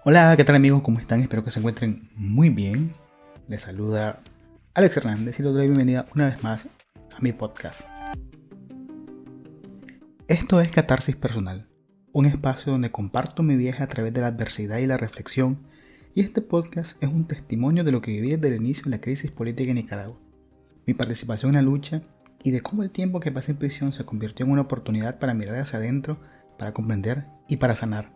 Hola, ¿qué tal amigos? ¿Cómo están? Espero que se encuentren muy bien. Les saluda Alex Hernández y les doy la bienvenida una vez más a mi podcast. Esto es Catarsis Personal, un espacio donde comparto mi viaje a través de la adversidad y la reflexión, y este podcast es un testimonio de lo que viví desde el inicio de la crisis política en Nicaragua, mi participación en la lucha y de cómo el tiempo que pasé en prisión se convirtió en una oportunidad para mirar hacia adentro, para comprender y para sanar.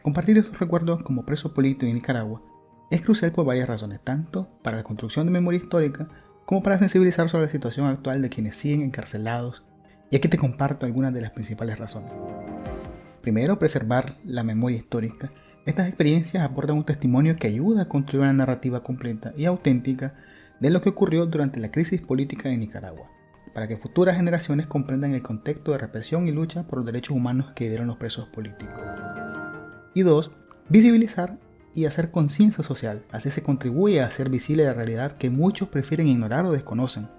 Compartir estos recuerdos como preso político en Nicaragua es crucial por varias razones, tanto para la construcción de memoria histórica como para sensibilizar sobre la situación actual de quienes siguen encarcelados, y aquí te comparto algunas de las principales razones. Primero, preservar la memoria histórica. Estas experiencias aportan un testimonio que ayuda a construir una narrativa completa y auténtica de lo que ocurrió durante la crisis política de Nicaragua, para que futuras generaciones comprendan el contexto de represión y lucha por los derechos humanos que vivieron los presos políticos. Y dos, visibilizar y hacer conciencia social. Así se contribuye a hacer visible la realidad que muchos prefieren ignorar o desconocen,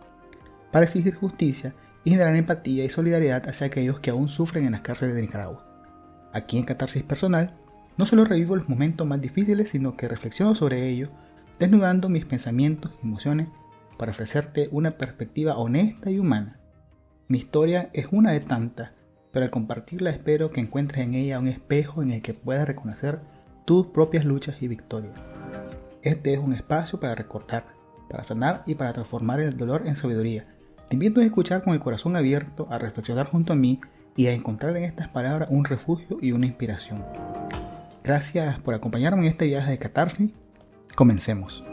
para exigir justicia y generar empatía y solidaridad hacia aquellos que aún sufren en las cárceles de Nicaragua. Aquí en Catarsis Personal, no solo revivo los momentos más difíciles, sino que reflexiono sobre ellos, desnudando mis pensamientos y emociones para ofrecerte una perspectiva honesta y humana. Mi historia es una de tantas, pero al compartirla espero que encuentres en ella un espejo en el que puedas reconocer tus propias luchas y victorias. Este es un espacio para recordar, para sanar y para transformar el dolor en sabiduría. Te invito a escuchar con el corazón abierto, a reflexionar junto a mí y a encontrar en estas palabras un refugio y una inspiración. Gracias por acompañarme en este viaje de catarsis. Comencemos.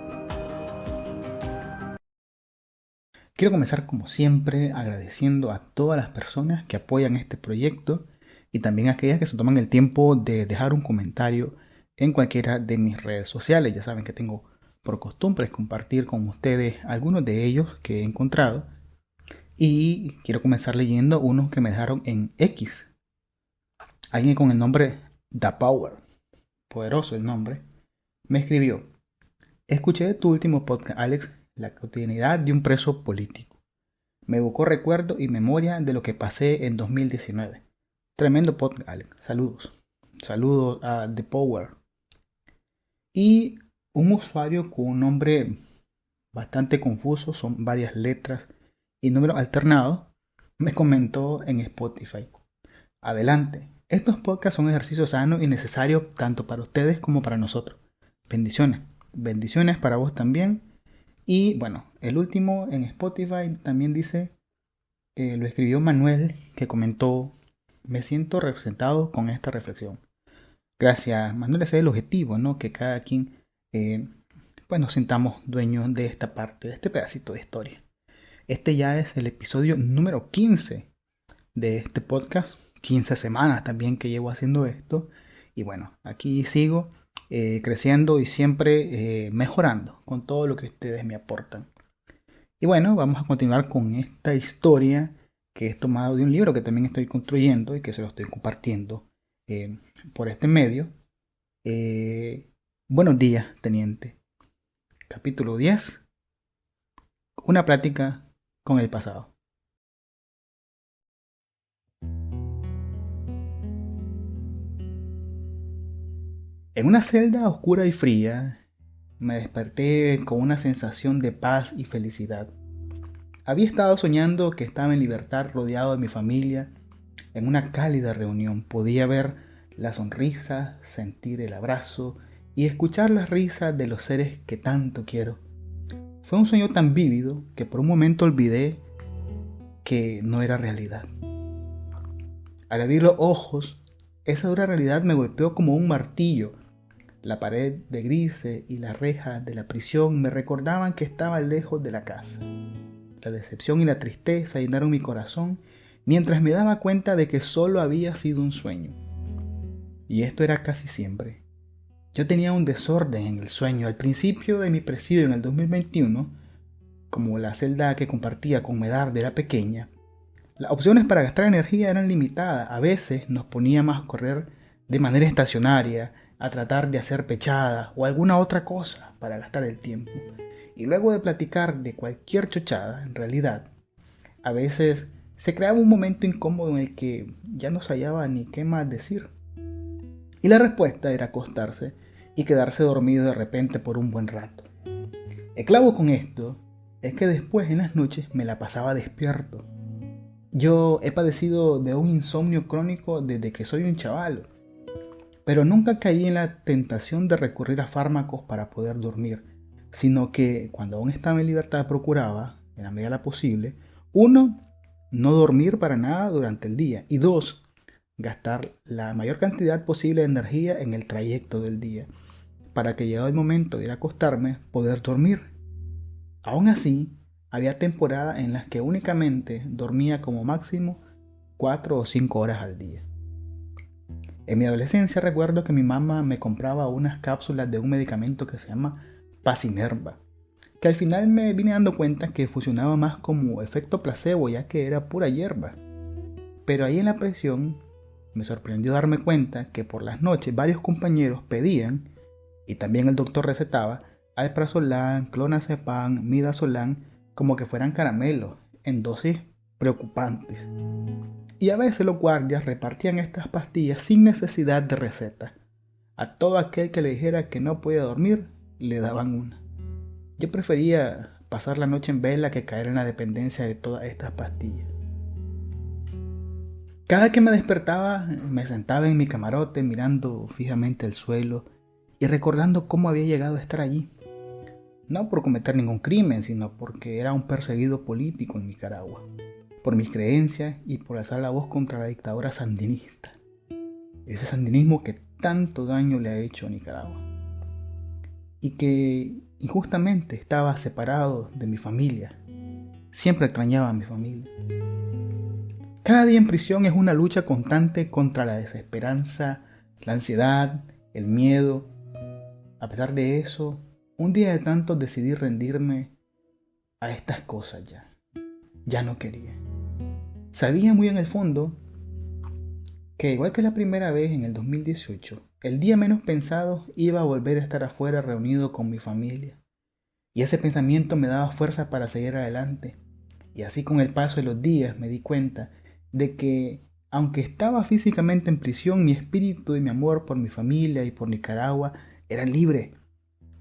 Quiero comenzar como siempre agradeciendo a todas las personas que apoyan este proyecto y también a aquellas que se toman el tiempo de dejar un comentario en cualquiera de mis redes sociales. Ya saben que tengo por costumbre compartir con ustedes algunos de ellos que he encontrado, y quiero comenzar leyendo unos que me dejaron en X. Alguien con el nombre The Power, poderoso el nombre, me escribió: escuché tu último podcast, Alex, la cotidianidad de un preso político. Me evocó recuerdo y memoria de lo que pasé en 2019. Tremendo podcast, Alex. Saludos. Saludos a The Power. Y un usuario con un nombre bastante confuso, son varias letras y números alternados, me comentó en Spotify: adelante, estos podcasts son ejercicios sanos y necesarios tanto para ustedes como para nosotros. Bendiciones. Bendiciones para vos también. Y bueno, el último en Spotify también dice, lo escribió Manuel, que comentó: me siento representado con esta reflexión. Gracias, Manuel. Ese es el objetivo, ¿no? Que cada quien pues nos sintamos dueños de esta parte, de este pedacito de historia. Este ya es el episodio número 15 de este podcast. 15 semanas también que llevo haciendo esto. Y bueno, aquí sigo creciendo y siempre mejorando con todo lo que ustedes me aportan. Y bueno, vamos a continuar con esta historia que es tomado de un libro que también estoy construyendo y que se lo estoy compartiendo por este medio. Buenos días, teniente. Capítulo 10. Una plática con el pasado. En una celda oscura y fría, me desperté con una sensación de paz y felicidad. Había estado soñando que estaba en libertad rodeado de mi familia, en una cálida reunión. Podía ver la sonrisa, sentir el abrazo y escuchar las risas de los seres que tanto quiero. Fue un sueño tan vívido que por un momento olvidé que no era realidad. Al abrir los ojos, esa dura realidad me golpeó como un martillo. La pared de grises y la reja de la prisión me recordaban que estaba lejos de la casa. La decepción y la tristeza llenaron mi corazón mientras me daba cuenta de que solo había sido un sueño. Y esto era casi siempre. Yo tenía un desorden en el sueño. Al principio de mi presidio en el 2021, como la celda que compartía con Medard era pequeña, las opciones para gastar energía eran limitadas. A veces nos poníamos a correr de manera estacionaria, a tratar de hacer pechadas o alguna otra cosa para gastar el tiempo. Y luego de platicar de cualquier chochada, en realidad, a veces se creaba un momento incómodo en el que ya no se hallaba ni qué más decir. Y la respuesta era acostarse y quedarse dormido de repente por un buen rato. El clavo con esto es que después en las noches me la pasaba despierto. Yo he padecido de un insomnio crónico desde que soy un chaval, pero nunca caí en la tentación de recurrir a fármacos para poder dormir, sino que cuando aún estaba en libertad procuraba, en la medida de lo posible, uno, no dormir para nada durante el día, y dos, gastar la mayor cantidad posible de energía en el trayecto del día, para que llegado el momento de ir a acostarme, poder dormir. Aún así, había temporadas en las que únicamente dormía como máximo 4 o 5 horas al día. En mi adolescencia recuerdo que mi mamá me compraba unas cápsulas de un medicamento que se llama Pasinerva, que al final me vine dando cuenta que funcionaba más como efecto placebo, ya que era pura hierba. Pero ahí en la presión me sorprendió darme cuenta que por las noches varios compañeros pedían, y también el doctor recetaba, alprazolam, clonazepam, midazolam, como que fueran caramelos, en dosis preocupantes. Y a veces los guardias repartían estas pastillas sin necesidad de receta. A todo aquel que le dijera que no podía dormir, le daban una. Yo prefería pasar la noche en vela que caer en la dependencia de todas estas pastillas. Cada que me despertaba, me sentaba en mi camarote mirando fijamente el suelo y recordando cómo había llegado a estar allí. No por cometer ningún crimen, sino porque era un perseguido político en Nicaragua, por mis creencias y por alzar la voz contra la dictadura sandinista. Ese sandinismo que tanto daño le ha hecho a Nicaragua. Y que injustamente estaba separado de mi familia. Siempre extrañaba a mi familia. Cada día en prisión es una lucha constante contra la desesperanza, la ansiedad, el miedo. A pesar de eso, un día de tantos decidí rendirme a estas cosas ya. Ya no quería. Sabía muy en el fondo que igual que la primera vez en el 2018, el día menos pensado iba a volver a estar afuera reunido con mi familia. Y ese pensamiento me daba fuerza para seguir adelante. Y así con el paso de los días me di cuenta de que, aunque estaba físicamente en prisión, mi espíritu y mi amor por mi familia y por Nicaragua eran libres.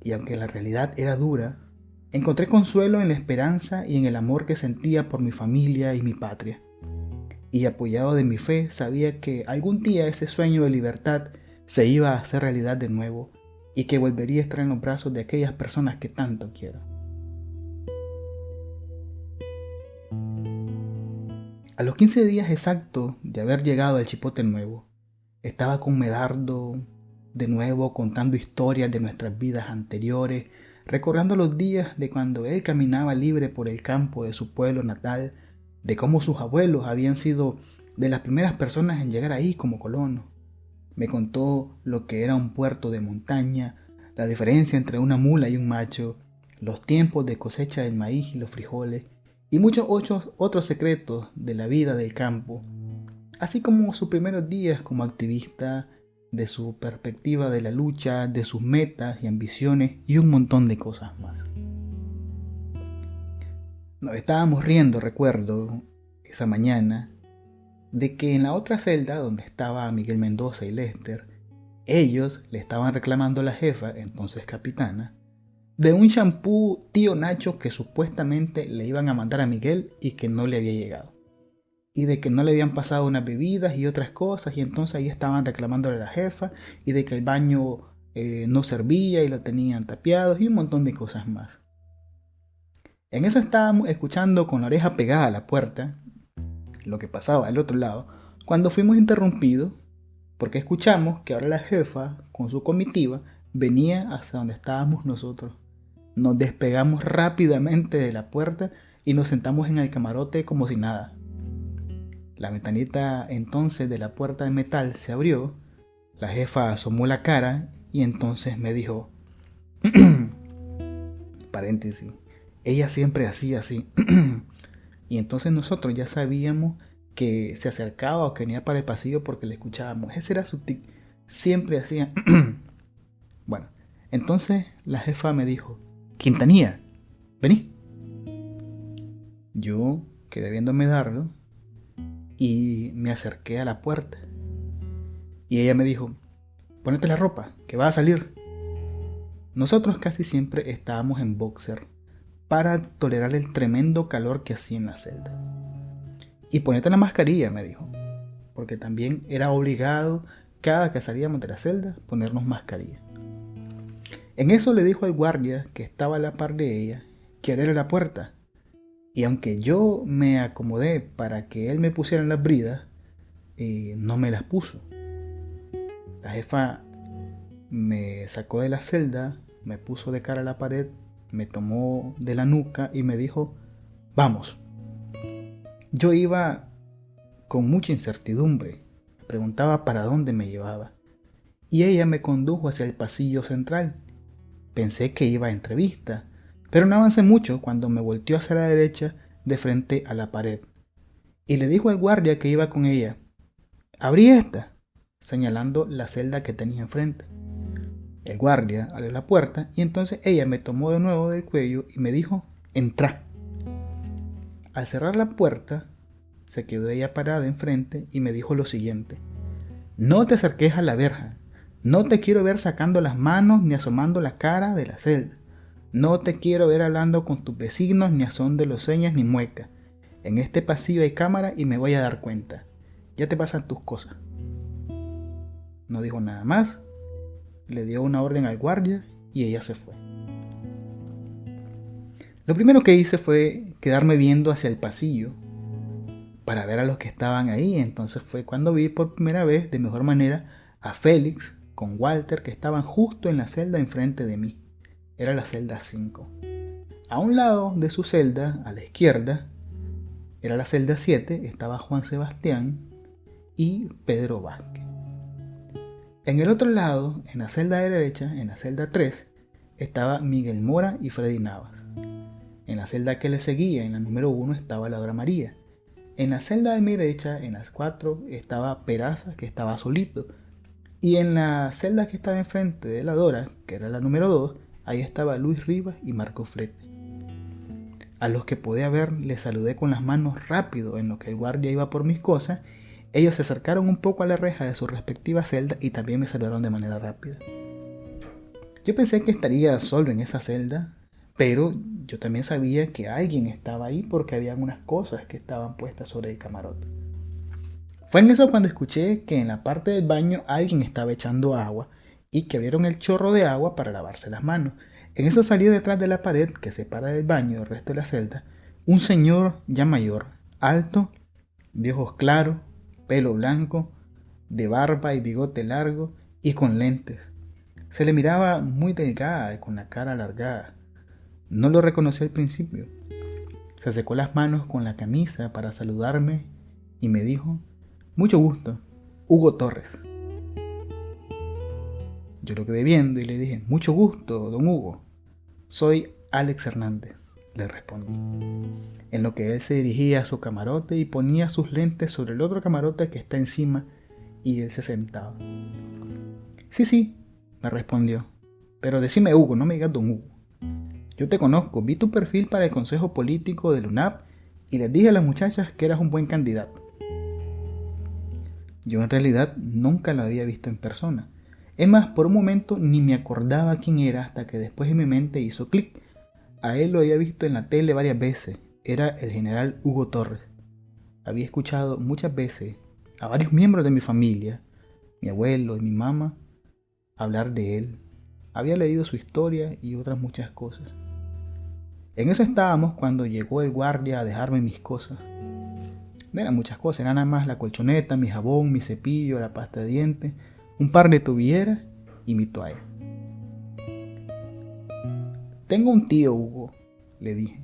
Y aunque la realidad era dura, encontré consuelo en la esperanza y en el amor que sentía por mi familia y mi patria. Y apoyado de mi fe, sabía que algún día ese sueño de libertad se iba a hacer realidad de nuevo y que volvería a estar en los brazos de aquellas personas que tanto quiero. A los 15 días exactos de haber llegado al Chipote Nuevo, estaba con Medardo de nuevo contando historias de nuestras vidas anteriores, recordando los días de cuando él caminaba libre por el campo de su pueblo natal, de cómo sus abuelos habían sido de las primeras personas en llegar ahí como colonos. Me contó lo que era un puerto de montaña, la diferencia entre una mula y un macho, los tiempos de cosecha del maíz y los frijoles, y muchos otros secretos de la vida del campo, así como sus primeros días como activista, de su perspectiva de la lucha, de sus metas y ambiciones y un montón de cosas más. Nos estábamos riendo, recuerdo, esa mañana, de que en la otra celda donde estaba Miguel Mendoza y Lester, ellos le estaban reclamando a la jefa, entonces capitana, de un shampoo tío Nacho que supuestamente le iban a mandar a Miguel y que no le había llegado. Y de que no le habían pasado unas bebidas y otras cosas, y entonces ahí estaban reclamándole a la jefa, y de que el baño no servía y lo tenían tapiados y un montón de cosas más. En eso estábamos escuchando con la oreja pegada a la puerta lo que pasaba al otro lado, cuando fuimos interrumpidos porque escuchamos que ahora la jefa con su comitiva venía hacia donde estábamos nosotros. Nos despegamos rápidamente de la puerta y nos sentamos en el camarote como si nada. La ventanita entonces de la puerta de metal se abrió, la jefa asomó la cara y entonces me dijo, paréntesis, ella siempre hacía así. Y entonces nosotros ya sabíamos que se acercaba o que venía para el pasillo porque le escuchábamos. Ese era su tic. Siempre hacía. Bueno, entonces la jefa me dijo, Quintanilla, vení. Yo quedé viéndome darlo y me acerqué a la puerta. Y ella me dijo, ponete la ropa, que va a salir. Nosotros casi siempre estábamos en boxer para tolerar el tremendo calor que hacía en la celda. Y ponete la mascarilla, me dijo, porque también era obligado cada que salíamos de la celda ponernos mascarilla. En eso le dijo al guardia que estaba a la par de ella que abriera la puerta, y aunque yo me acomodé para que él me pusiera las bridas, no me las puso. La jefa me sacó de la celda, me puso de cara a la pared, me tomó de la nuca y me dijo, vamos. Yo iba con mucha incertidumbre, preguntaba para dónde me llevaba, y ella me condujo hacia el pasillo central. Pensé que iba a entrevista, pero no avancé mucho cuando me volteó hacia la derecha de frente a la pared, y le dijo al guardia que iba con ella, abrí esta, señalando la celda que tenía enfrente. El guardia abrió la puerta y entonces ella me tomó de nuevo del cuello y me dijo, entra. Al cerrar la puerta, se quedó ella parada enfrente y me dijo lo siguiente, no te acerques a la verja, no te quiero ver sacando las manos ni asomando la cara de la celda, no te quiero ver hablando con tus vecinos ni a son de los señas ni muecas. En este pasillo hay cámara y me voy a dar cuenta, ya te pasan tus cosas. No dijo nada más, le dio una orden al guardia y ella se fue. Lo primero que hice fue quedarme viendo hacia el pasillo para ver a los que estaban ahí. Entonces fue cuando vi por primera vez de mejor manera a Félix con Walter, que estaban justo en la celda enfrente de mí. Era la celda 5. A un lado de su celda, a la izquierda, era la celda 7, estaba Juan Sebastián y Pedro Vázquez. En el otro lado, en la celda de derecha, en la celda 3, estaba Miguel Mora y Freddy Navas. En la celda que le seguía, en la número 1, estaba la Dora María. En la celda de mi derecha, en las 4, estaba Peraza, que estaba solito. Y en la celda que estaba enfrente de la Dora, que era la número 2, ahí estaba Luis Rivas y Marco Flete. A los que podía ver les saludé con las manos rápido en lo que el guardia iba por mis cosas. Ellos se acercaron un poco a la reja de su respectiva celda y también me saludaron de manera rápida. Yo pensé que estaría solo en esa celda, pero yo también sabía que alguien estaba ahí porque había unas cosas que estaban puestas sobre el camarote. Fue en eso cuando escuché que en la parte del baño alguien estaba echando agua y que abrieron el chorro de agua para lavarse las manos. En eso salió detrás de la pared que separa del baño del resto de la celda un señor ya mayor, alto, de ojos claros, pelo blanco, de barba y bigote largo y con lentes. Se le miraba muy delgada y con la cara alargada. No lo reconocí al principio. Se secó las manos con la camisa para saludarme y me dijo, mucho gusto, Hugo Torres. Yo lo quedé viendo y le dije, mucho gusto, don Hugo. Soy Alex Hernández, le respondí. En lo que él se dirigía a su camarote y ponía sus lentes sobre el otro camarote que está encima y él se sentaba. Sí, me respondió. Pero decime Hugo, no me digas don Hugo. Yo te conozco, vi tu perfil para el Consejo Político del UNAP y les dije a las muchachas que eras un buen candidato. Yo en realidad nunca lo había visto en persona. Es más, por un momento ni me acordaba quién era hasta que después en mi mente hizo clic. A él lo había visto en la tele varias veces. Era el general Hugo Torres. Había escuchado muchas veces a varios miembros de mi familia, mi abuelo y mi mamá, hablar de él. Había leído su historia y otras muchas cosas. En eso estábamos cuando llegó el guardia a dejarme mis cosas. No eran muchas cosas, eran nada más la colchoneta, mi jabón, mi cepillo, la pasta de dientes, un par de tobilleras y mi toalla. Tengo un tío, Hugo, le dije,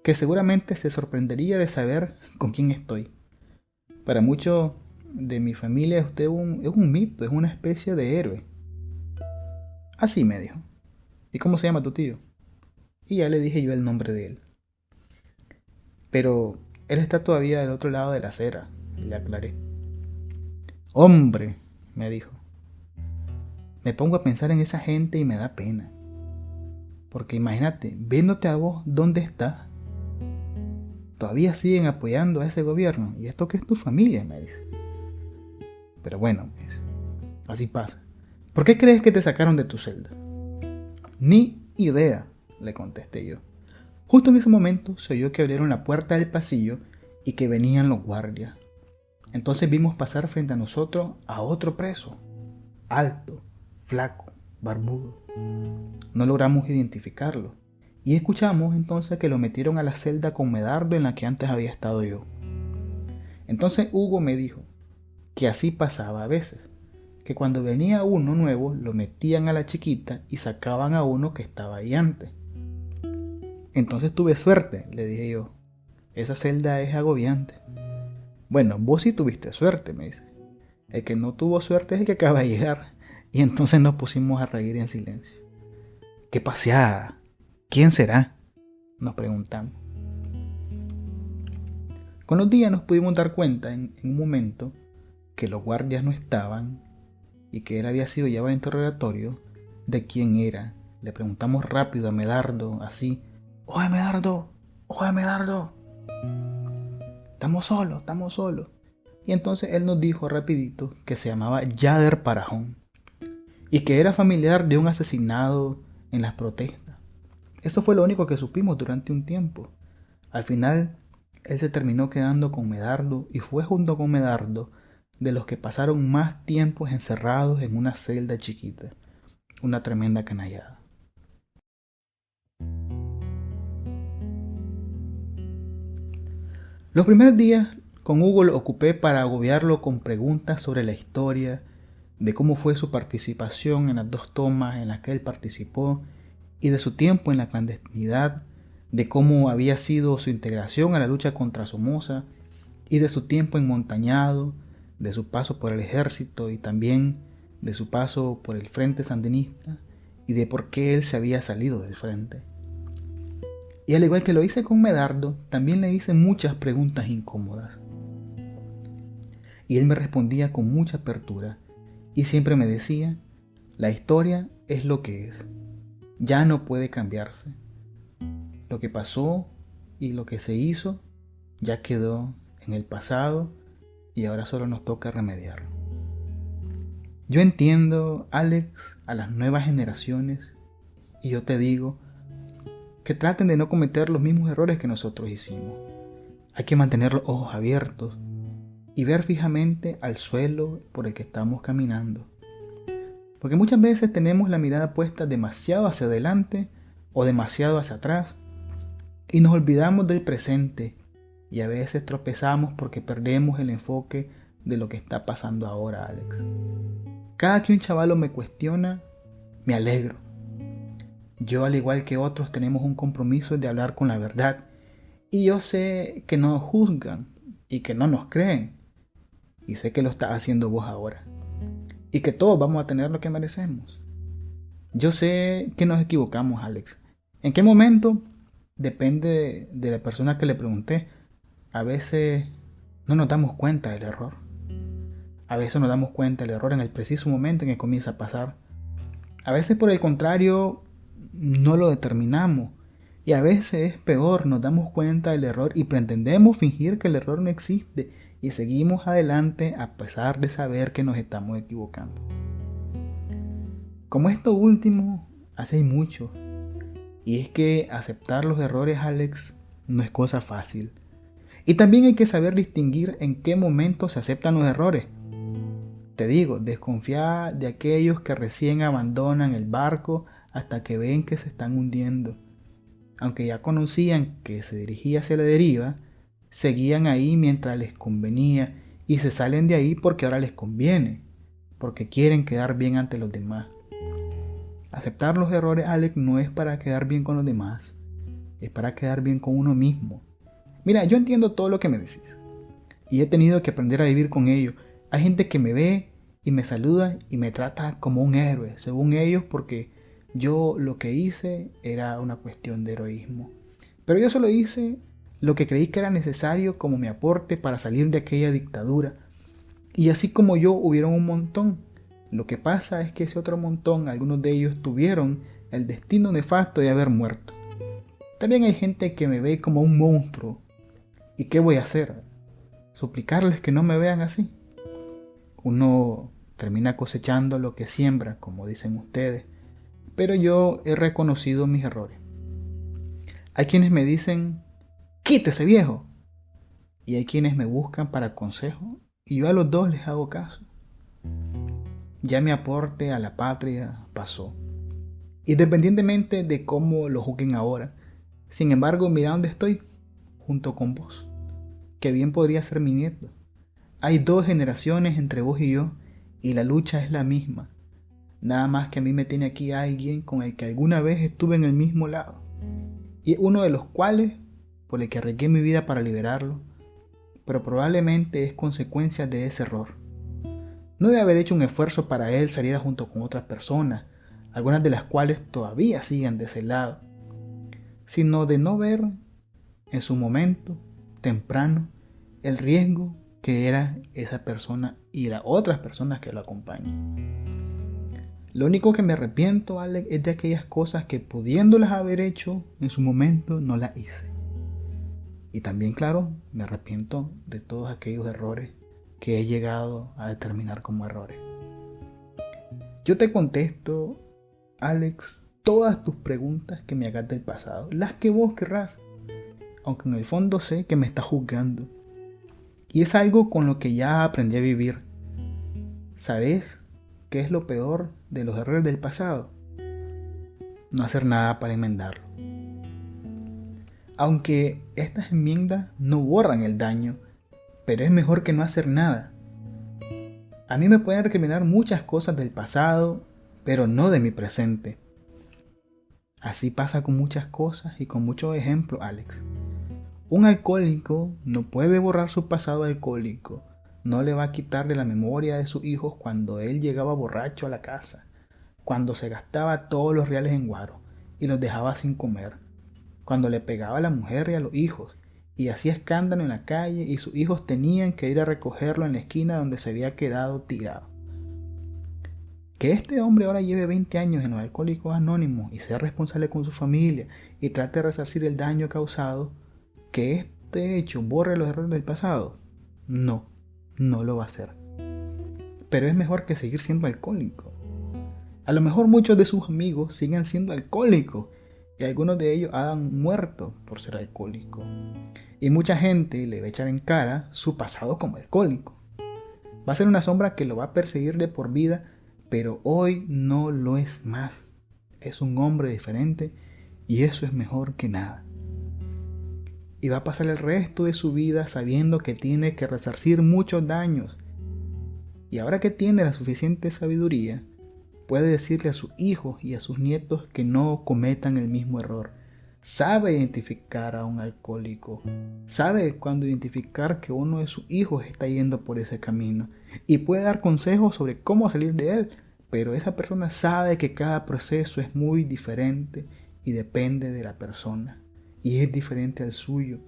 que seguramente se sorprendería de saber con quién estoy. Para muchos de mi familia usted es un mito, es una especie de héroe. Así me dijo. ¿Y cómo se llama tu tío? Y ya le dije yo el nombre de él. Pero él está todavía del otro lado de la acera, le aclaré. Hombre, me dijo. Me pongo a pensar en esa gente y me da pena. Porque imagínate, viéndote a vos, ¿dónde estás? Todavía siguen apoyando a ese gobierno. Y esto que es tu familia, me dice. Pero bueno, así pasa. ¿Por qué crees que te sacaron de tu celda? Ni idea, le contesté yo. Justo en ese momento se oyó que abrieron la puerta del pasillo y que venían los guardias. Entonces vimos pasar frente a nosotros a otro preso, alto, flaco, barbudo. No logramos identificarlo y escuchamos entonces que lo metieron a la celda con Medardo en la que antes había estado yo. Entonces Hugo me dijo que así pasaba a veces, que cuando venía uno nuevo lo metían a la chiquita y sacaban a uno que estaba ahí antes. Entonces tuve suerte, le dije yo. Esa celda es agobiante. Bueno, vos sí tuviste suerte, me dice. El que no tuvo suerte es el que acaba de llegar. Y entonces nos pusimos a reír en silencio. ¡Qué paseada! ¿Quién será?, nos preguntamos. Con los días nos pudimos dar cuenta en un momento que los guardias no estaban y que él había sido llevado a interrogatorio. ¿De quién era? Le preguntamos rápido a Medardo, así. ¡Oye, Medardo! ¡Oye, Medardo! Estamos solos. Y entonces él nos dijo rapidito que se llamaba Yader Parajón y que era familiar de un asesinado en las protestas. Eso fue lo único que supimos durante un tiempo. Al final, él se terminó quedando con Medardo y fue junto con Medardo de los que pasaron más tiempos encerrados en una celda chiquita. Una tremenda canallada. Los primeros días con Hugo lo ocupé para agobiarlo con preguntas sobre la historia, de cómo fue su participación en las 2 tomas en las que él participó y de su tiempo en la clandestinidad, de cómo había sido su integración a la lucha contra Somoza y de su tiempo en Montañado, de su paso por el ejército y también de su paso por el Frente Sandinista y de por qué él se había salido del frente. Y al igual que lo hice con Medardo, también le hice muchas preguntas incómodas. Y él me respondía con mucha apertura y siempre me decía, la historia es lo que es, ya no puede cambiarse. Lo que pasó y lo que se hizo ya quedó en el pasado y ahora solo nos toca remediarlo. Yo entiendo, Alex, a las nuevas generaciones y yo te digo que traten de no cometer los mismos errores que nosotros hicimos. Hay que mantener los ojos abiertos y ver fijamente al suelo por el que estamos caminando. Porque muchas veces tenemos la mirada puesta demasiado hacia adelante o demasiado hacia atrás y nos olvidamos del presente y a veces tropezamos porque perdemos el enfoque de lo que está pasando ahora, Alex. Cada que un chavalo me cuestiona, me alegro. Yo, al igual que otros, tenemos un compromiso de hablar con la verdad. Y yo sé que no nos juzgan y que no nos creen. Y sé que lo estás haciendo vos ahora. Y que todos vamos a tener lo que merecemos. Yo sé que nos equivocamos, Alex. ¿En qué momento? Depende de la persona que le pregunté. A veces no nos damos cuenta del error. A veces nos damos cuenta del error en el preciso momento en que comienza a pasar. A veces, por el contrario, no lo determinamos. Y a veces es peor, nos damos cuenta del error y pretendemos fingir que el error no existe y seguimos adelante a pesar de saber que nos estamos equivocando. Como esto último, hace mucho. Y es que aceptar los errores, Alex, no es cosa fácil. Y también hay que saber distinguir en qué momento se aceptan los errores. Te digo, desconfía de aquellos que recién abandonan el barco hasta que ven que se están hundiendo. Aunque ya conocían que se dirigía hacia la deriva, seguían ahí mientras les convenía y se salen de ahí porque ahora les conviene, porque quieren quedar bien ante los demás. Aceptar los errores, Alex, no es para quedar bien con los demás, es para quedar bien con uno mismo. Mira, yo entiendo todo lo que me decís y he tenido que aprender a vivir con ello. Hay gente que me ve y me saluda y me trata como un héroe, según ellos, porque yo lo que hice era una cuestión de heroísmo. Pero yo solo hice lo que creí que era necesario como mi aporte para salir de aquella dictadura. Y así como yo, hubieron un montón. Lo que pasa es que ese otro montón, algunos de ellos tuvieron el destino nefasto de haber muerto. También hay gente que me ve como un monstruo. ¿Y qué voy a hacer? ¿Suplicarles que no me vean así? Uno termina cosechando lo que siembra, como dicen ustedes, pero yo he reconocido mis errores. Hay quienes me dicen, quítese viejo, y hay quienes me buscan para consejo, y yo a los dos les hago caso. Ya mi aporte a la patria pasó, independientemente de cómo lo juzguen ahora. Sin embargo, mira dónde estoy, junto con vos, que bien podría ser mi nieto. Hay 2 generaciones entre vos y yo, y la lucha es la misma. Nada más que a mí me tiene aquí alguien con el que alguna vez estuve en el mismo lado, y uno de los cuales por el que arriesgué mi vida para liberarlo, pero probablemente es consecuencia de ese error. No de haber hecho un esfuerzo para él saliera junto con otras personas, algunas de las cuales todavía siguen de ese lado, sino de no ver en su momento temprano el riesgo que era esa persona y las otras personas que lo acompañan. Lo único que me arrepiento, Alex, es de aquellas cosas que pudiéndolas haber hecho en su momento no las hice. Y también, claro, me arrepiento de todos aquellos errores que he llegado a determinar como errores. Yo te contesto, Alex, todas tus preguntas que me hagas del pasado, las que vos querrás, aunque en el fondo sé que me estás juzgando. Y es algo con lo que ya aprendí a vivir. ¿Sabes qué es lo peor de los errores del pasado? No hacer nada para enmendarlo. Aunque estas enmiendas no borran el daño, pero es mejor que no hacer nada. A mí me pueden recriminar muchas cosas del pasado, pero no de mi presente. Así pasa con muchas cosas y con muchos ejemplos, Alex. Un alcohólico no puede borrar su pasado alcohólico. No le va a quitarle la memoria de sus hijos cuando él llegaba borracho a la casa, cuando se gastaba todos los reales en guaro y los dejaba sin comer, cuando le pegaba a la mujer y a los hijos y hacía escándalo en la calle y sus hijos tenían que ir a recogerlo en la esquina donde se había quedado tirado. Que este hombre ahora lleve 20 años en los Alcohólicos Anónimos y sea responsable con su familia y trate de resarcir el daño causado, que este hecho borre los errores del pasado, no lo va a hacer. Pero es mejor que seguir siendo alcohólico. A lo mejor muchos de sus amigos sigan siendo alcohólicos y algunos de ellos han muerto por ser alcohólicos. Y mucha gente le va a echar en cara su pasado como alcohólico. Va a ser una sombra que lo va a perseguir de por vida, pero hoy no lo es más. Es un hombre diferente y eso es mejor que nada. Y va a pasar el resto de su vida sabiendo que tiene que resarcir muchos daños. Y ahora que tiene la suficiente sabiduría, puede decirle a sus hijos y a sus nietos que no cometan el mismo error. Sabe identificar a un alcohólico. Sabe cuando identificar que uno de sus hijos está yendo por ese camino. Y puede dar consejos sobre cómo salir de él. Pero esa persona sabe que cada proceso es muy diferente y depende de la persona. Y es diferente al suyo.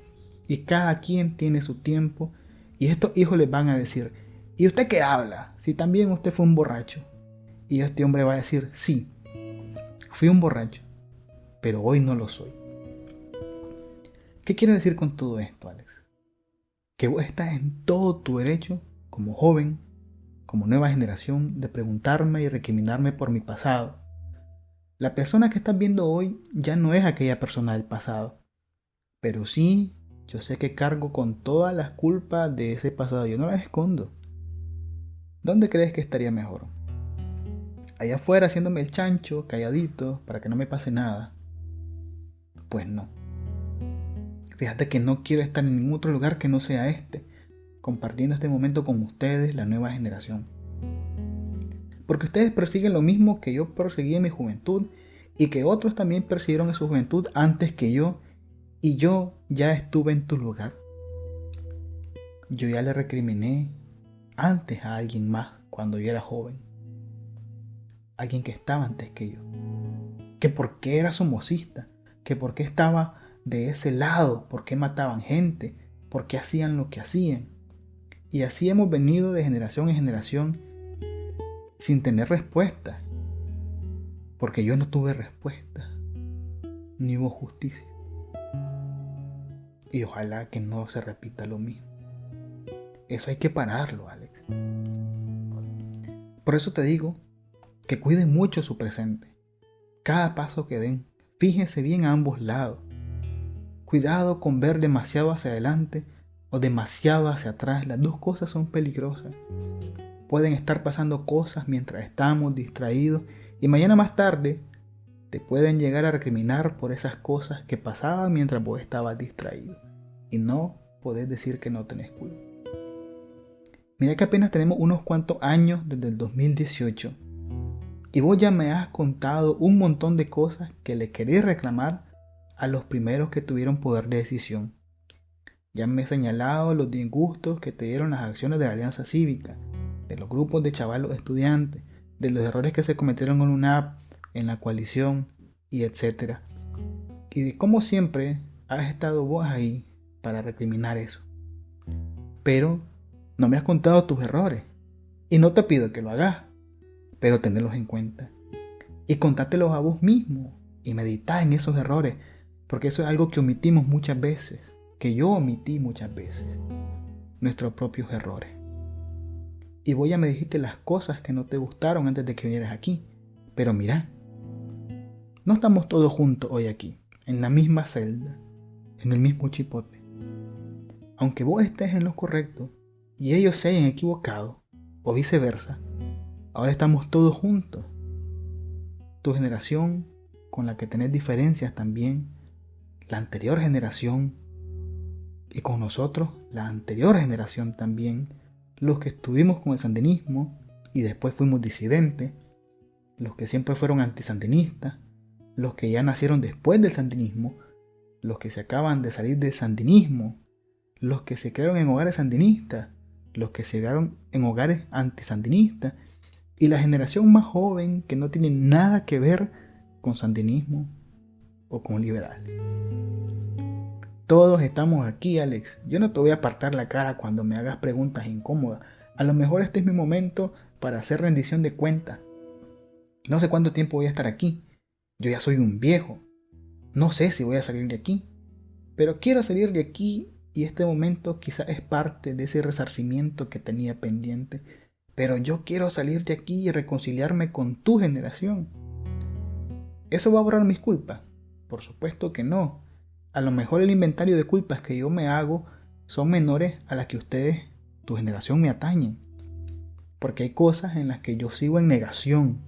Y cada quien tiene su tiempo. Y estos hijos les van a decir, ¿y usted qué habla? Si también usted fue un borracho. Y este hombre va a decir, sí, fui un borracho, pero hoy no lo soy. ¿Qué quiero decir con todo esto, Alex? Que vos estás en todo tu derecho, como joven, como nueva generación, de preguntarme y recriminarme por mi pasado. La persona que estás viendo hoy ya no es aquella persona del pasado, pero sí, yo sé que cargo con todas las culpas de ese pasado, yo no las escondo. ¿Dónde crees que estaría mejor? Allá afuera haciéndome el chancho, calladito, para que no me pase nada. Pues no. Fíjate que no quiero estar en ningún otro lugar que no sea este, compartiendo este momento con ustedes, la nueva generación. Porque ustedes persiguen lo mismo que yo perseguí en mi juventud y que otros también persiguieron en su juventud antes que yo, y yo ya estuve en tu lugar. Yo ya le recriminé antes a alguien más cuando yo era joven. Alguien que estaba antes que yo. Que por qué era somocista, que por qué estaba de ese lado, por qué mataban gente, por qué hacían lo que hacían. Y así hemos venido de generación en generación sin tener respuesta, porque yo no tuve respuesta, ni hubo justicia. Y ojalá que no se repita lo mismo. Eso hay que pararlo, Alex. Por eso te digo que cuiden mucho su presente. Cada paso que den, fíjense bien a ambos lados. Cuidado con ver demasiado hacia adelante o demasiado hacia atrás. Las dos cosas son peligrosas. Pueden estar pasando cosas mientras estamos distraídos y mañana más tarde te pueden llegar a recriminar por esas cosas que pasaban mientras vos estabas distraído. Y no podés decir que no tenés culpa. Mira que apenas tenemos unos cuantos años desde el 2018 y vos ya me has contado un montón de cosas que le querés reclamar a los primeros que tuvieron poder de decisión. Ya me he señalado los disgustos que te dieron las acciones de la Alianza Cívica, de los grupos de chavalos estudiantes, de los errores que se cometieron en UNAP, en la coalición y etcétera. Y de cómo siempre has estado vos ahí para recriminar eso. Pero no me has contado tus errores y no te pido que lo hagas, pero tenerlos en cuenta y contátelos a vos mismo y meditá en esos errores, porque eso es algo que omitimos muchas veces, que yo omití muchas veces, nuestros propios errores. Y vos ya me dijiste las cosas que no te gustaron antes de que vinieras aquí, pero mira, no estamos todos juntos hoy aquí, en la misma celda, en el mismo chipote. Aunque vos estés en lo correcto y ellos se hayan equivocado, o viceversa, ahora estamos todos juntos. Tu generación, con la que tenés diferencias también, la anterior generación, y con nosotros, la anterior generación también, los que estuvimos con el sandinismo y después fuimos disidentes, los que siempre fueron antisandinistas, los que ya nacieron después del sandinismo, los que se acaban de salir del sandinismo, los que se quedaron en hogares sandinistas, los que se quedaron en hogares antisandinistas, y la generación más joven que no tiene nada que ver con sandinismo o con liberal. Todos estamos aquí, Alex. Yo no te voy a apartar la cara cuando me hagas preguntas incómodas. A lo mejor este es mi momento para hacer rendición de cuentas. No sé cuánto tiempo voy a estar aquí. Yo ya soy un viejo. No sé si voy a salir de aquí. Pero quiero salir de aquí y este momento quizás es parte de ese resarcimiento que tenía pendiente. Pero yo quiero salir de aquí y reconciliarme con tu generación. ¿Eso va a borrar mis culpas? Por supuesto que no. A lo mejor el inventario de culpas que yo me hago son menores a las que ustedes, tu generación, me atañen. Porque hay cosas en las que yo sigo en negación.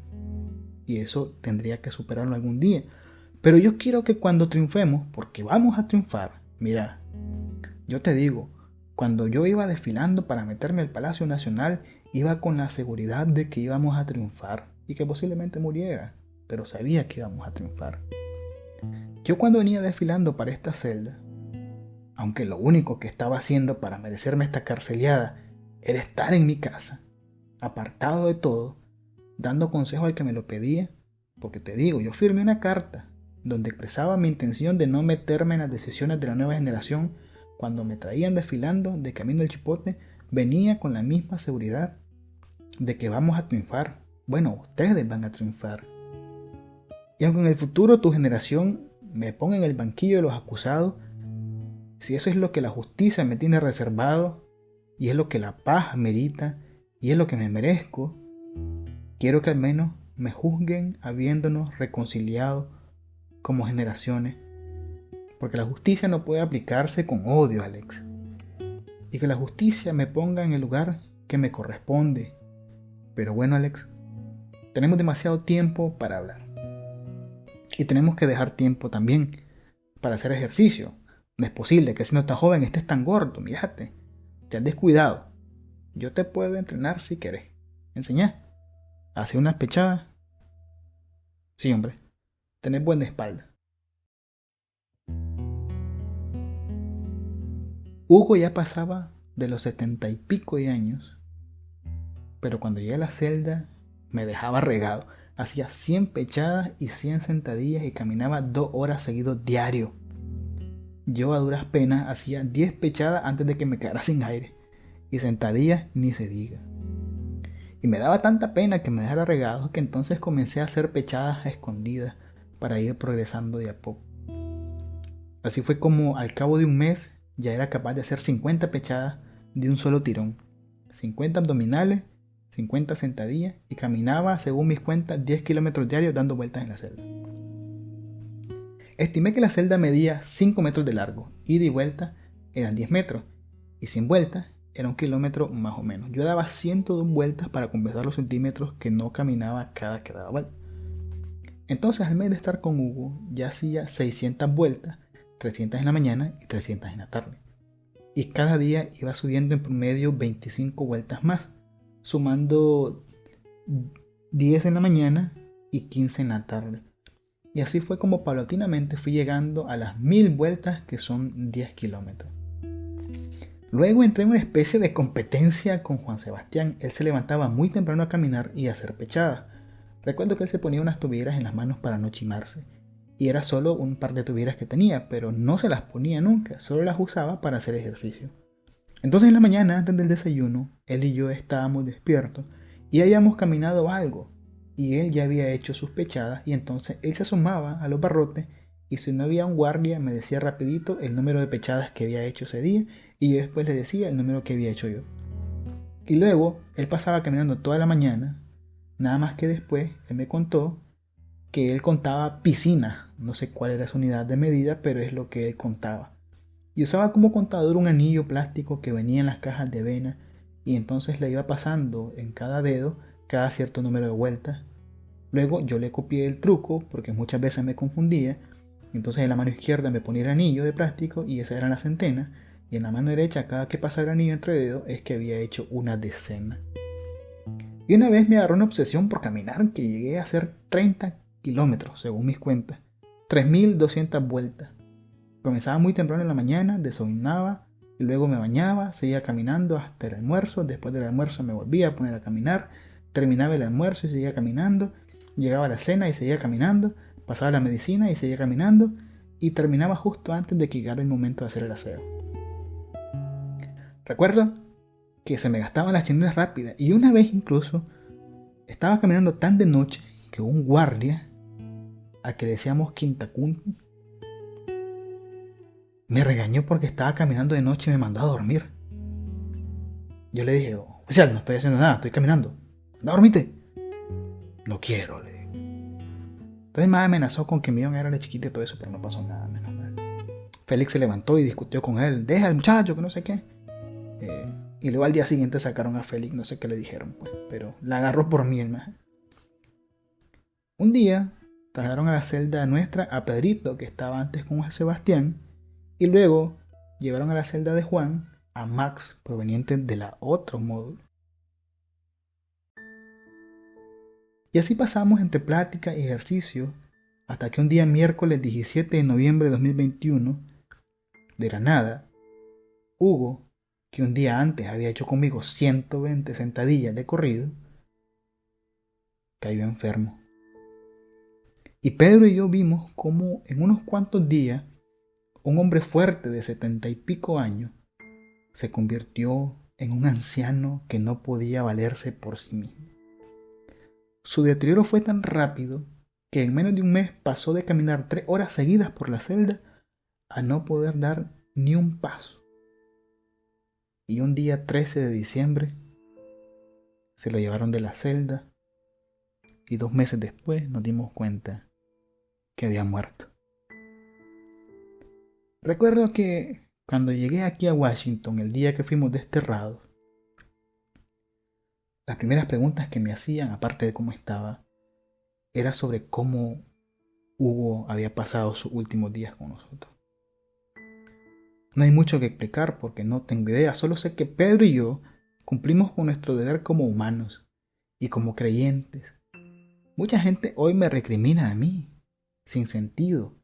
Y eso tendría que superarlo algún día. Pero yo quiero que cuando triunfemos, porque vamos a triunfar, mira, yo te digo, cuando yo iba desfilando para meterme al Palacio Nacional, iba con la seguridad de que íbamos a triunfar y que posiblemente muriera, pero sabía que íbamos a triunfar. Yo cuando venía desfilando para esta celda, aunque lo único que estaba haciendo para merecerme esta carceliada era estar en mi casa, apartado de todo, dando consejo al que me lo pedía, porque te digo, yo firmé una carta donde expresaba mi intención de no meterme en las decisiones de la nueva generación. Cuando me traían desfilando de camino al Chipote, venía con la misma seguridad de que vamos a triunfar. Bueno, ustedes van a triunfar. Y aunque en el futuro tu generación me ponga en el banquillo de los acusados, si eso es lo que la justicia me tiene reservado, y es lo que la paz merita, y es lo que me merezco, quiero que al menos me juzguen habiéndonos reconciliado como generaciones, porque la justicia no puede aplicarse con odio, Alex, y que la justicia me ponga en el lugar que me corresponde. Pero bueno, Alex, tenemos demasiado tiempo para hablar. Y tenemos que dejar tiempo también para hacer ejercicio. No es posible que siendo tan joven estés tan gordo. Mírate, te has descuidado. Yo te puedo entrenar si querés. Enseñá. Hacer unas pechadas. Sí, hombre. Tenés buena espalda. Hugo ya pasaba de los 70 y pico de años. Pero cuando llegué a la celda me dejaba regado. Hacía 100 pechadas y 100 sentadillas y caminaba 2 horas seguidos diario. Yo a duras penas hacía 10 pechadas antes de que me quedara sin aire. Y sentadillas ni se diga. Y me daba tanta pena que me dejara regado que entonces comencé a hacer pechadas a escondidas para ir progresando de a poco. Así fue como al cabo de un mes ya era capaz de hacer 50 pechadas de un solo tirón. 50 abdominales, 50 sentadillas y caminaba, según mis cuentas, 10 kilómetros diarios dando vueltas en la celda. Estimé que la celda medía 5 metros de largo, ida y vuelta eran 10 metros, y sin vueltas era 1 kilómetro más o menos. Yo daba 102 vueltas para compensar los centímetros que no caminaba cada que daba vuelta. Entonces, al mes de estar con Hugo, ya hacía 600 vueltas, 300 en la mañana y 300 en la tarde. Y cada día iba subiendo en promedio 25 vueltas más, sumando 10 en la mañana y 15 en la tarde. Y así fue como paulatinamente fui llegando a las 1000 vueltas, que son 10 kilómetros. Luego entré en una especie de competencia con Juan Sebastián. Él se levantaba muy temprano a caminar y a hacer pechadas. Recuerdo que él se ponía unas tobilleras en las manos para no chimarse. Y era solo un par de tobilleras que tenía, pero no se las ponía nunca, solo las usaba para hacer ejercicio. Entonces en la mañana, antes del desayuno, él y yo estábamos despiertos y habíamos caminado algo. Y él ya había hecho sus pechadas y entonces él se asomaba a los barrotes y si no había un guardia me decía rapidito el número de pechadas que había hecho ese día y yo después le decía el número que había hecho yo. Y luego él pasaba caminando toda la mañana, nada más que después él me contó que él contaba piscinas, no sé cuál era su unidad de medida, pero es lo que él contaba. Y usaba como contador un anillo plástico que venía en las cajas de avena y entonces le iba pasando en cada dedo cada cierto número de vueltas. Luego yo le copié el truco porque muchas veces me confundía. Entonces en la mano izquierda me ponía el anillo de plástico y esas eran las centenas. Y en la mano derecha, cada que pasaba el anillo entre dedos, es que había hecho una decena. Y una vez me agarró una obsesión por caminar que llegué a hacer 30 kilómetros, según mis cuentas. 3200 vueltas. Comenzaba muy temprano en la mañana, desayunaba y luego me bañaba, seguía caminando hasta el almuerzo. Después del almuerzo me volvía a poner a caminar. Terminaba el almuerzo y seguía caminando. Llegaba a la cena y seguía caminando, pasaba la medicina y seguía caminando y terminaba justo antes de que llegara el momento de hacer el aseo. Recuerdo que se me gastaban las chinelas rápidas y una vez incluso estaba caminando tan de noche que un guardia, a que le decíamos Quintacunti, me regañó porque estaba caminando de noche y me mandó a dormir. Yo le dije, oficial, no estoy haciendo nada, estoy caminando. Anda, dormite. No quiero, le digo. Entonces me amenazó con que me iban a dar de chiquita y todo eso, pero no pasó nada, menos mal. Félix se levantó y discutió con él. Deja al muchacho, que no sé qué. Y luego al día siguiente sacaron a Félix, no sé qué le dijeron, pues, pero la agarró por mí el maje. Un día trajeron a la celda nuestra a Pedrito, que estaba antes con Juan Sebastián, y luego llevaron a la celda de Juan a Max, proveniente de la otro módulo. Y así pasamos entre plática y ejercicio hasta que un día miércoles 17 de noviembre de 2021, de la nada, Hugo, que un día antes había hecho conmigo 120 sentadillas de corrido, cayó enfermo. Y Pedro y yo vimos cómo en unos cuantos días un hombre fuerte de 70 y pico años se convirtió en un anciano que no podía valerse por sí mismo. Su deterioro fue tan rápido que en menos de un mes pasó de caminar 3 horas seguidas por la celda a no poder dar ni un paso. Y un día 13 de diciembre se lo llevaron de la celda y 2 meses después nos dimos cuenta que había muerto. Recuerdo que cuando llegué aquí a Washington el día que fuimos desterrados, las primeras preguntas que me hacían, aparte de cómo estaba, era sobre cómo Hugo había pasado sus últimos días con nosotros. No hay mucho que explicar porque no tengo idea, solo sé que Pedro y yo cumplimos con nuestro deber como humanos y como creyentes. Mucha gente hoy me recrimina a mí, sin sentido,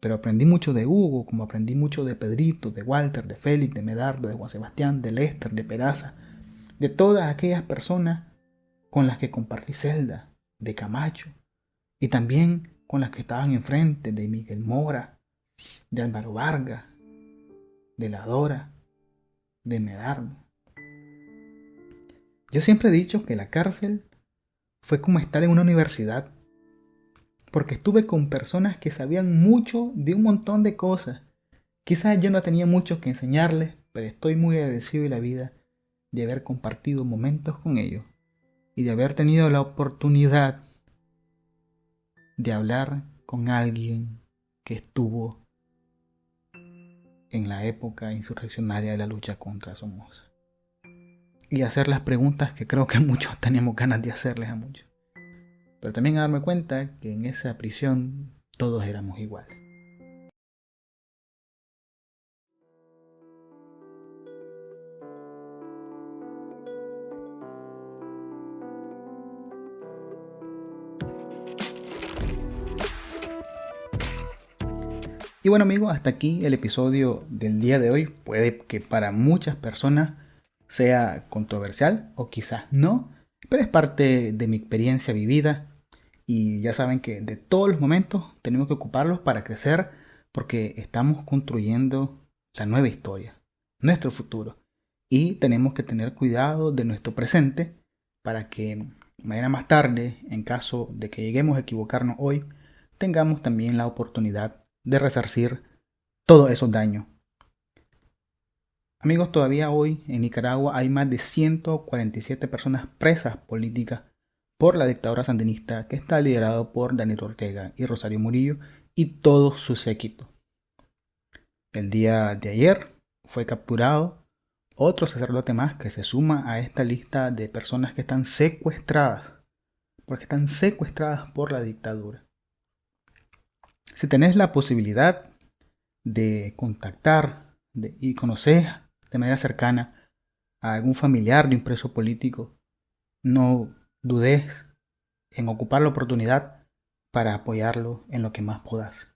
pero aprendí mucho de Hugo, como aprendí mucho de Pedrito, de Walter, de Félix, de Medardo, de Juan Sebastián, de Lester, de Peraza, de todas aquellas personas con las que compartí celda, de Camacho, y también con las que estaban enfrente, de Miguel Mora, de Álvaro Vargas, de La Dora, de Medardo. Yo siempre he dicho que la cárcel fue como estar en una universidad, porque estuve con personas que sabían mucho de un montón de cosas. Quizás yo no tenía mucho que enseñarles, pero estoy muy agradecido de la vida de haber compartido momentos con ellos y de haber tenido la oportunidad de hablar con alguien que estuvo en la época insurreccionaria de la lucha contra Somoza. Y hacer las preguntas que creo que muchos tenemos ganas de hacerles a muchos. Pero también a darme cuenta que en esa prisión todos éramos iguales. Y bueno amigos, hasta aquí el episodio del día de hoy. Puede que para muchas personas sea controversial o quizás no, pero es parte de mi experiencia vivida y ya saben que de todos los momentos tenemos que ocuparlos para crecer porque estamos construyendo la nueva historia, nuestro futuro y tenemos que tener cuidado de nuestro presente para que mañana más tarde, en caso de que lleguemos a equivocarnos hoy, tengamos también la oportunidad de resarcir todos esos daños. Amigos, todavía hoy en Nicaragua hay más de 147 personas presas políticas por la dictadura sandinista que está liderado por Daniel Ortega y Rosario Murillo y todo su séquito. El día de ayer fue capturado otro sacerdote más que se suma a esta lista de personas que están secuestradas, porque están secuestradas por la dictadura. Si tenés la posibilidad de contactar y conocer de manera cercana a algún familiar de un preso político, no dudes en ocupar la oportunidad para apoyarlo en lo que más puedas.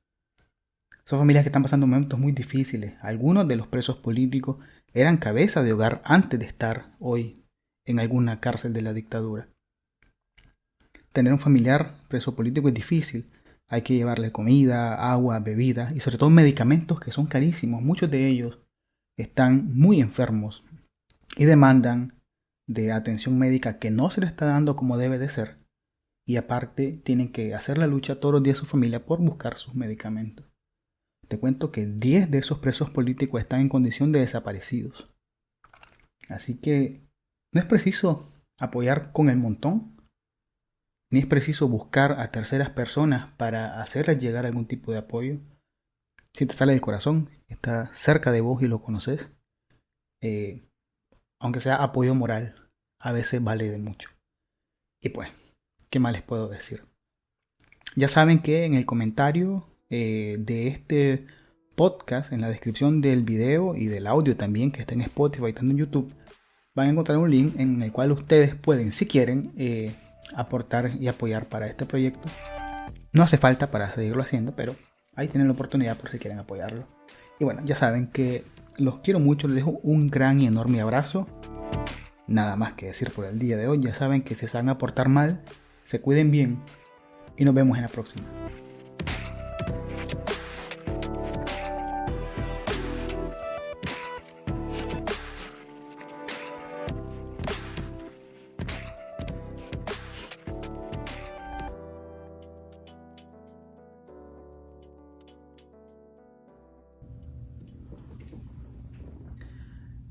Son familias que están pasando momentos muy difíciles. Algunos de los presos políticos eran cabeza de hogar antes de estar hoy en alguna cárcel de la dictadura. Tener un familiar preso político es difícil. Hay que llevarle comida, agua, bebida y sobre todo medicamentos que son carísimos. Muchos de ellos están muy enfermos y demandan de atención médica que no se les está dando como debe de ser. Y aparte tienen que hacer la lucha todos los días su familia por buscar sus medicamentos. Te cuento que 10 de esos presos políticos están en condición de desaparecidos. Así que no es preciso apoyar con el montón, ni es preciso buscar a terceras personas para hacerles llegar algún tipo de apoyo. Si te sale del corazón, está cerca de vos y lo conoces, aunque sea apoyo moral, a veces vale de mucho. Y pues, ¿qué más les puedo decir? Ya saben que en el comentario de este podcast, en la descripción del video y del audio también, que está en Spotify y también en YouTube, van a encontrar un link en el cual ustedes pueden, si quieren, aportar y apoyar para este proyecto. No hace falta para seguirlo haciendo, pero ahí tienen la oportunidad por si quieren apoyarlo. Y bueno, ya saben que los quiero mucho, les dejo un gran y enorme abrazo. Nada más que decir por el día de hoy. Ya saben que si se van a portar mal, se cuiden bien y nos vemos en la próxima.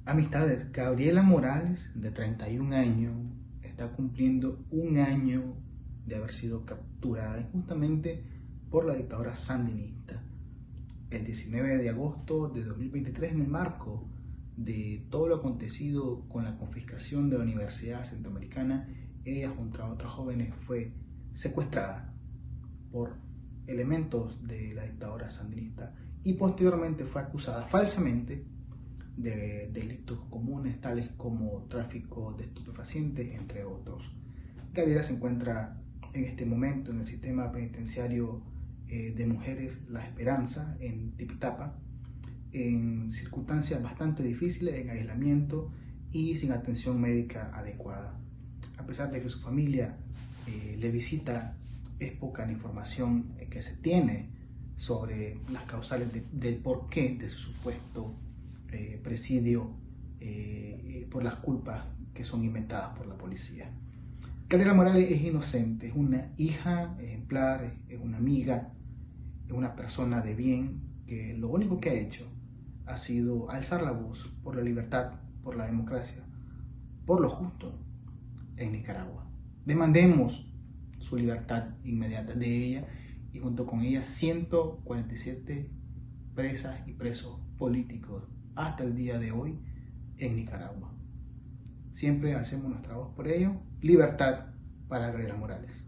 Amistades, Gabriela Morales, de 31 años, está cumpliendo un año de haber sido capturada injustamente por la dictadura sandinista. El 19 de agosto de 2023, en el marco de todo lo acontecido con la confiscación de la Universidad Centroamericana, ella junto a otros jóvenes fue secuestrada por elementos de la dictadura sandinista y posteriormente fue acusada falsamente de delitos comunes tales como tráfico de estupefacientes, entre otros. Gabriela se encuentra en este momento en el sistema penitenciario de mujeres La Esperanza en Tipitapa, en circunstancias bastante difíciles, en aislamiento y sin atención médica adecuada. A pesar de que su familia le visita, es poca la información que se tiene sobre las causales del porqué de su supuesto presidio por las culpas que son inventadas por la policía. Gabriela Morales es inocente, es una hija ejemplar, es una amiga, es una persona de bien que lo único que ha hecho ha sido alzar la voz por la libertad, por la democracia, por lo justo en Nicaragua. Demandemos su libertad inmediata de ella y junto con ella 147 presas y presos políticos hasta el día de hoy en Nicaragua. Siempre hacemos nuestra voz por ello. Libertad para Gabriela Morales.